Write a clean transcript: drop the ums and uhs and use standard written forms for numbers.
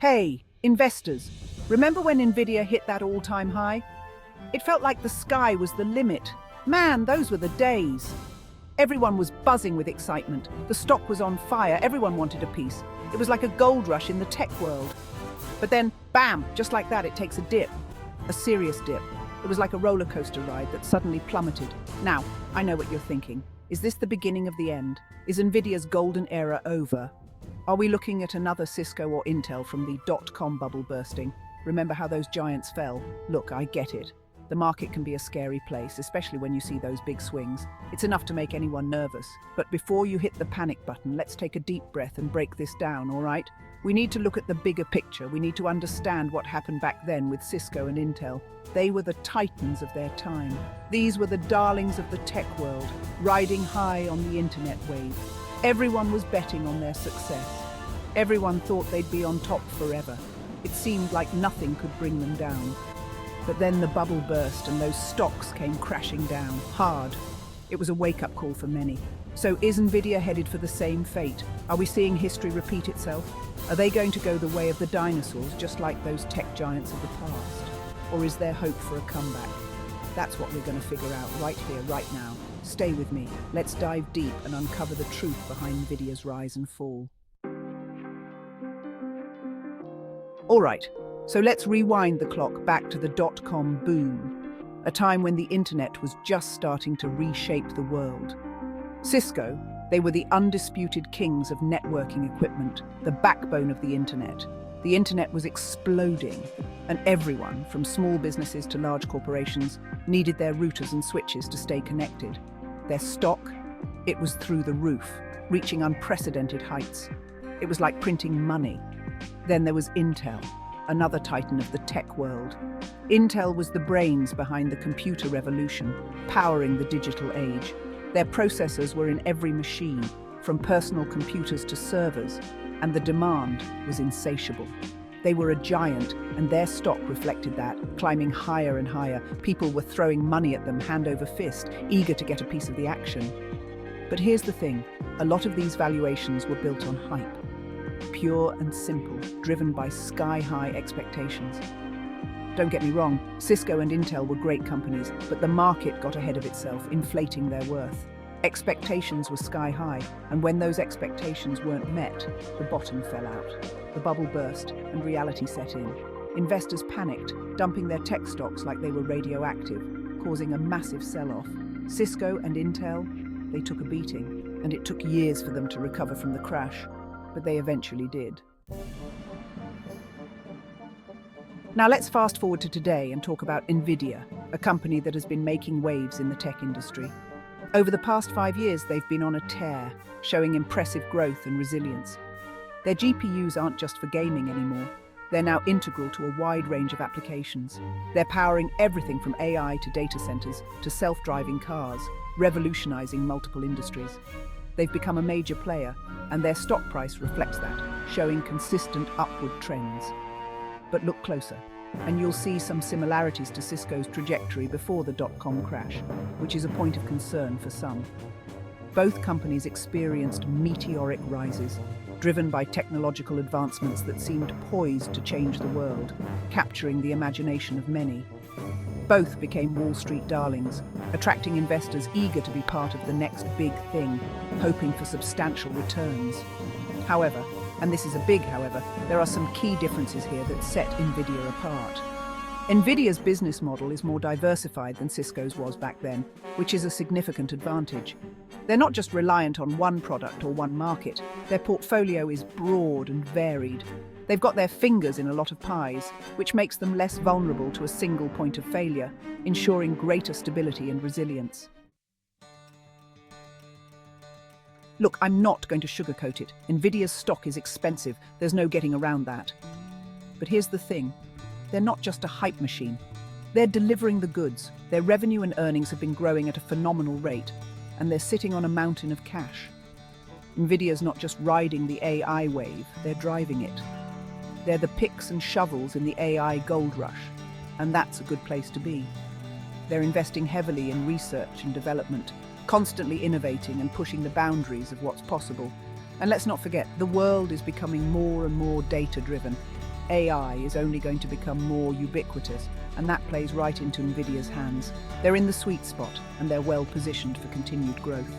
Hey, investors, remember when Nvidia hit that all-time high? It felt like the sky was the limit. Man, those were the days. Everyone was buzzing with excitement. The stock was on fire. Everyone wanted a piece. It was like a gold rush in the tech world. But then, bam, just like that, it takes a dip. A serious dip. It was like a roller coaster ride that suddenly plummeted. Now, I know what you're thinking. Is this the beginning of the end? Is Nvidia's golden era over? Are we looking at another Cisco or Intel from the dot-com bubble bursting? Remember how those giants fell? Look, I get it. The market can be a scary place, especially when you see those big swings. It's enough to make anyone nervous. But before you hit the panic button, let's take a deep breath and break this down, all right? We need to look at the bigger picture. We need to understand what happened back then with Cisco and Intel. They were the titans of their time. These were the darlings of the tech world, riding high on the internet wave. Everyone was betting on their success. Everyone thought they'd be on top forever. It seemed like nothing could bring them down. But then the bubble burst and those stocks came crashing down, hard. It was a wake-up call for many. So is Nvidia headed for the same fate? Are we seeing history repeat itself? Are they going to go the way of the dinosaurs, just like those tech giants of the past? Or is there hope for a comeback? That's what we're going to figure out right here, right now. Stay with me. Let's dive deep and uncover the truth behind Nvidia's rise and fall. All right, so let's rewind the clock back to the dot-com boom, a time when the internet was just starting to reshape the world. Cisco, they were the undisputed kings of networking equipment, the backbone of the internet. The internet was exploding, and everyone, from small businesses to large corporations, needed their routers and switches to stay connected. Their stock, it was through the roof, reaching unprecedented heights. It was like printing money. Then there was Intel, another titan of the tech world. Intel was the brains behind the computer revolution, powering the digital age. Their processors were in every machine, from personal computers to servers, and the demand was insatiable. They were a giant, and their stock reflected that, climbing higher and higher. People were throwing money at them hand over fist, eager to get a piece of the action. But here's the thing, a lot of these valuations were built on hype. Pure and simple, driven by sky-high expectations. Don't get me wrong, Cisco and Intel were great companies, but the market got ahead of itself, inflating their worth. Expectations were sky-high, and when those expectations weren't met, the bottom fell out. The bubble burst, and reality set in. Investors panicked, dumping their tech stocks like they were radioactive, causing a massive sell-off. Cisco and Intel, they took a beating, and it took years for them to recover from the crash. But they eventually did. Now let's fast forward to today and talk about Nvidia, a company that has been making waves in the tech industry. Over the past 5 years, they've been on a tear, showing impressive growth and resilience. Their GPUs aren't just for gaming anymore. They're now integral to a wide range of applications. They're powering everything from AI to data centers to self-driving cars, revolutionizing multiple industries. They've become a major player, and their stock price reflects that, showing consistent upward trends. But look closer, and you'll see some similarities to Cisco's trajectory before the dot-com crash, which is a point of concern for some. Both companies experienced meteoric rises, driven by technological advancements that seemed poised to change the world, capturing the imagination of many. Both became Wall Street darlings, attracting investors eager to be part of the next big thing, hoping for substantial returns. However, and this is a big however, there are some key differences here that set Nvidia apart. Nvidia's business model is more diversified than Cisco's was back then, which is a significant advantage. They're not just reliant on one product or one market. Their portfolio is broad and varied. They've got their fingers in a lot of pies, which makes them less vulnerable to a single point of failure, ensuring greater stability and resilience. Look, I'm not going to sugarcoat it. Nvidia's stock is expensive. There's no getting around that. But here's the thing. They're not just a hype machine. They're delivering the goods. Their revenue and earnings have been growing at a phenomenal rate, and they're sitting on a mountain of cash. Nvidia's not just riding the AI wave, they're driving it. They're the picks and shovels in the AI gold rush, and that's a good place to be. They're investing heavily in research and development, constantly innovating and pushing the boundaries of what's possible. And let's not forget, the world is becoming more and more data-driven. AI is only going to become more ubiquitous, and that plays right into Nvidia's hands. They're in the sweet spot, and they're well positioned for continued growth.